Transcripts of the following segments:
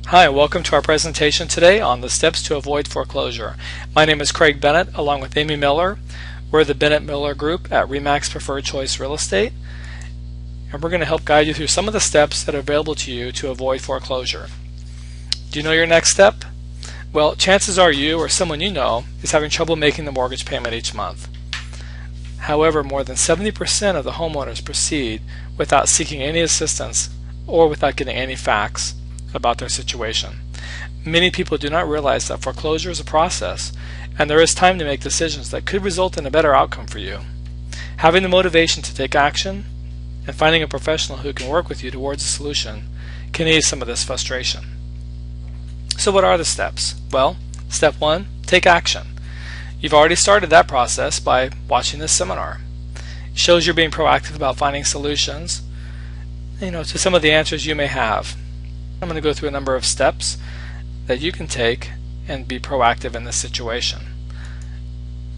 Hi, welcome to our presentation today on the steps to avoid foreclosure. My name is Craig Bennett along with Amy Miller. We're the Bennett Miller Group at RE/MAX Preferred Choice Real Estate, and we're going to help guide you through some of the steps that are available to you to avoid foreclosure. Do you know your next step? Well, chances are you or someone you know is having trouble making the mortgage payment each month. However, more than 70% of the homeowners proceed without seeking any assistance or without getting any facts about their situation. Many people do not realize that foreclosure is a process and there is time to make decisions that could result in a better outcome for you. Having the motivation to take action and finding a professional who can work with you towards a solution can ease some of this frustration. So what are the steps? Well, step one, take action. You've already started that process by watching this seminar. It shows you're being proactive about finding solutions, to some of the answers you may have. I'm going to go through a number of steps that you can take and be proactive in this situation.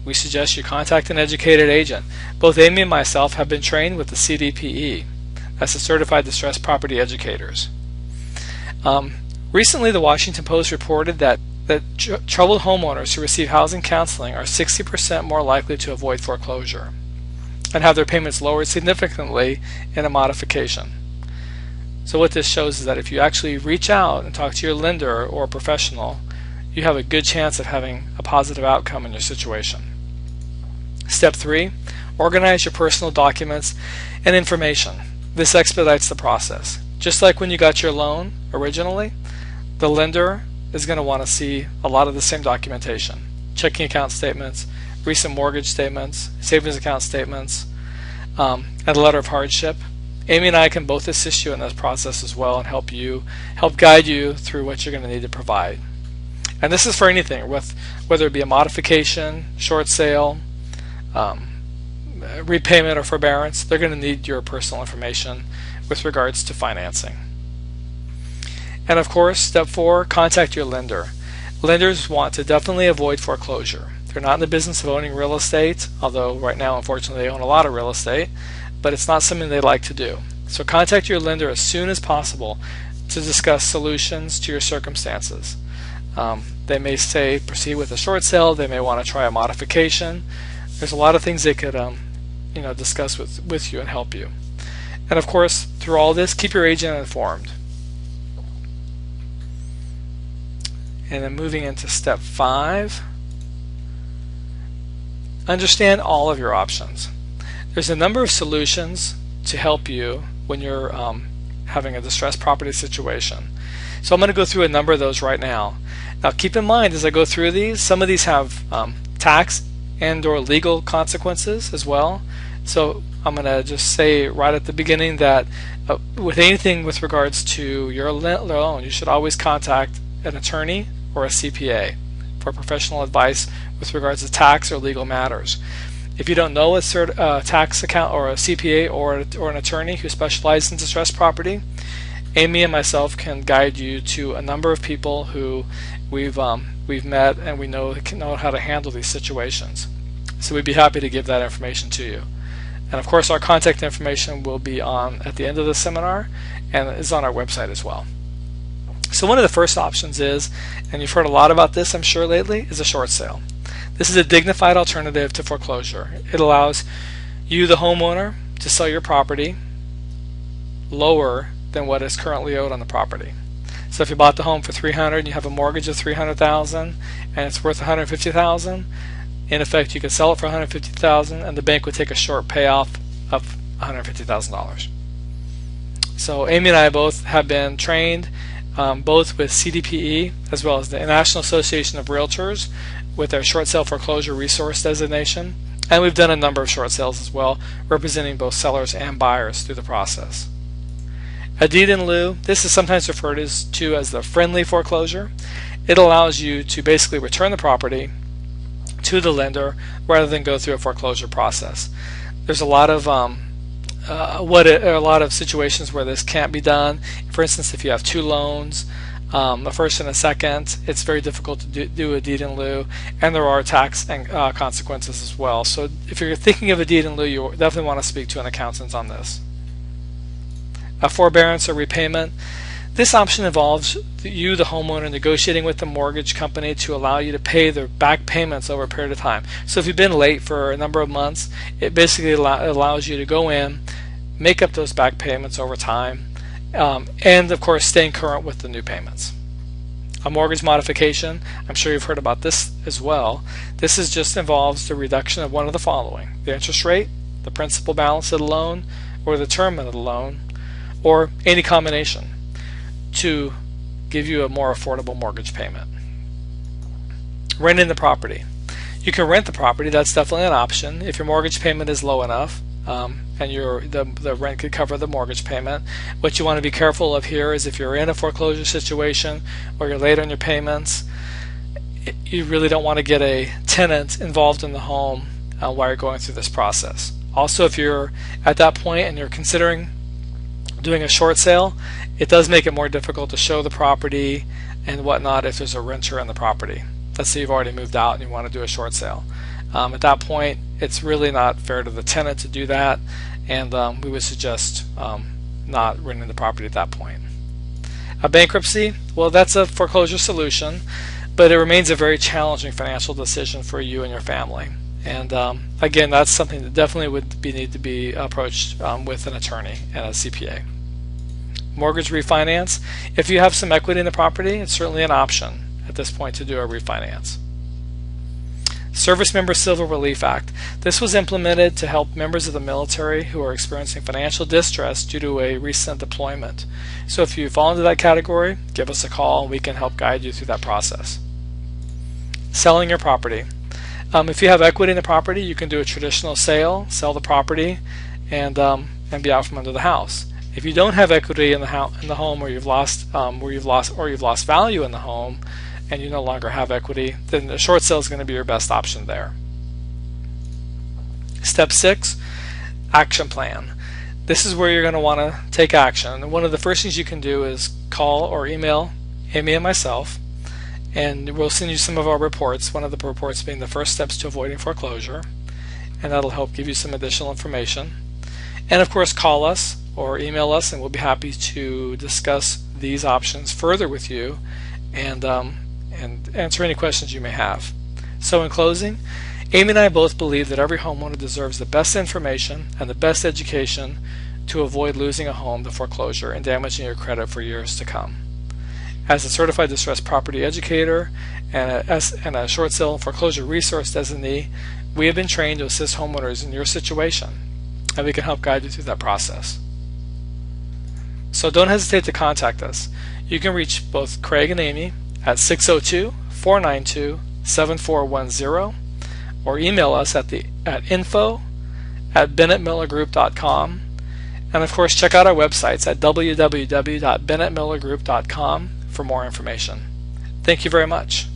We suggest you contact an educated agent. Both Amy and myself have been trained with the CDPE. That's the Certified Distressed Property Educators. Recently, the Washington Post reported that troubled homeowners who receive housing counseling are 60% more likely to avoid foreclosure and have their payments lowered significantly in a modification. So what this shows is that if you actually reach out and talk to your lender or a professional, you have a good chance of having a positive outcome in your situation. Step three, organize your personal documents and information. This expedites the process. Just like when you got your loan originally, the lender is going to want to see a lot of the same documentation. Checking account statements, recent mortgage statements, savings account statements, and a letter of hardship. Amy and I can both assist you in this process as well and help guide you through what you're going to need to provide. And this is for anything, whether it be a modification, short sale, repayment or forbearance. They're going to need your personal information with regards to financing. And of course, step four, contact your lender. Lenders want to definitely avoid foreclosure. They're not in the business of owning real estate, although right now unfortunately they own a lot of real estate, but it's not something they like to do. So contact your lender as soon as possible to discuss solutions to your circumstances. They may say proceed with a short sale, they may want to try a modification. There's a lot of things they could discuss with you and help you. And of course, through all this, keep your agent informed. And then moving into step five, understand all of your options. There's a number of solutions to help you when you're having a distressed property situation. So I'm going to go through a number of those right now. Now keep in mind as I go through these, some of these have tax and or legal consequences as well. So I'm going to just say right at the beginning that with anything with regards to your loan, you should always contact an attorney or a CPA for professional advice with regards to tax or legal matters. If you don't know a tax account or a CPA or an attorney who specializes in distressed property, Amy and myself can guide you to a number of people who we've met and we know how to handle these situations. So we'd be happy to give that information to you. And of course, our contact information will be at the end of the seminar and is on our website as well. So one of the first options is, and you've heard a lot about this I'm sure lately, is a short sale. This is a dignified alternative to foreclosure. It allows you, the homeowner, to sell your property lower than what is currently owed on the property. So if you bought the home for $300,000 and you have a mortgage of $300,000 and it's worth $150,000, in effect you could sell it for $150,000 and the bank would take a short payoff of $150,000. So Amy and I both have been trained both with CDPE as well as the National Association of Realtors with their short sale foreclosure resource designation, and we've done a number of short sales as well, representing both sellers and buyers through the process. A deed in lieu, this is sometimes referred to as the friendly foreclosure. It allows you to basically return the property to the lender rather than go through a foreclosure process. There's a lot of situations where this can't be done. For instance, if you have two loans, a first and a second, it's very difficult to do a deed in lieu, and there are tax and consequences as well. So if you're thinking of a deed in lieu, you definitely want to speak to an accountant on this. A forbearance or repayment, This option involves you, the homeowner, negotiating with the mortgage company to allow you to pay their back payments over a period of time. So if you've been late for a number of months, it basically allows you to go in, make up those back payments over time, and of course staying current with the new payments. A mortgage modification, I'm sure you've heard about this as well. This just involves the reduction of one of the following: the interest rate, the principal balance of the loan, or the term of the loan, or any combination, to give you a more affordable mortgage payment. Renting the property. You can rent the property. That's definitely an option if your mortgage payment is low enough, and the rent could cover the mortgage payment. What you want to be careful of here is if you're in a foreclosure situation or you're late on your payments, you really don't want to get a tenant involved in the home while you're going through this process. Also, if you're at that point and you're considering doing a short sale, it does make it more difficult to show the property and whatnot if there's a renter in the property. Let's say you've already moved out and you want to do a short sale. At that point, it's really not fair to the tenant to do that, and we would suggest not renting the property at that point. A bankruptcy, well, that's a foreclosure solution, but it remains a very challenging financial decision for you and your family. And again, that's something that definitely would need to be approached with an attorney and a CPA. Mortgage refinance. If you have some equity in the property, it's certainly an option at this point to do a refinance. Service Member Civil Relief Act. This was implemented to help members of the military who are experiencing financial distress due to a recent deployment. So if you fall into that category, give us a call and we can help guide you through that process. Selling your property. If you have equity in the property, you can do a traditional sale, sell the property, and be out from under the house. If you don't have equity in the home, or you've lost value in the home, and you no longer have equity, then the short sale is going to be your best option there. Step 6, action plan. This is where you're going to want to take action. And one of the first things you can do is call or email Amy and myself, and we'll send you some of our reports, one of the reports being the first steps to avoiding foreclosure, and that'll help give you some additional information. And of course, call us or email us, and we'll be happy to discuss these options further with you and answer any questions you may have. So in closing, Amy and I both believe that every homeowner deserves the best information and the best education to avoid losing a home to foreclosure and damaging your credit for years to come. As a certified distressed property educator and a short sale and foreclosure resource designee, we have been trained to assist homeowners in your situation, and we can help guide you through that process. So don't hesitate to contact us. You can reach both Craig and Amy at 602-492-7410 or email us at info@bennettmillergroup.com, and of course check out our websites at www.bennettmillergroup.com for more information. Thank you very much.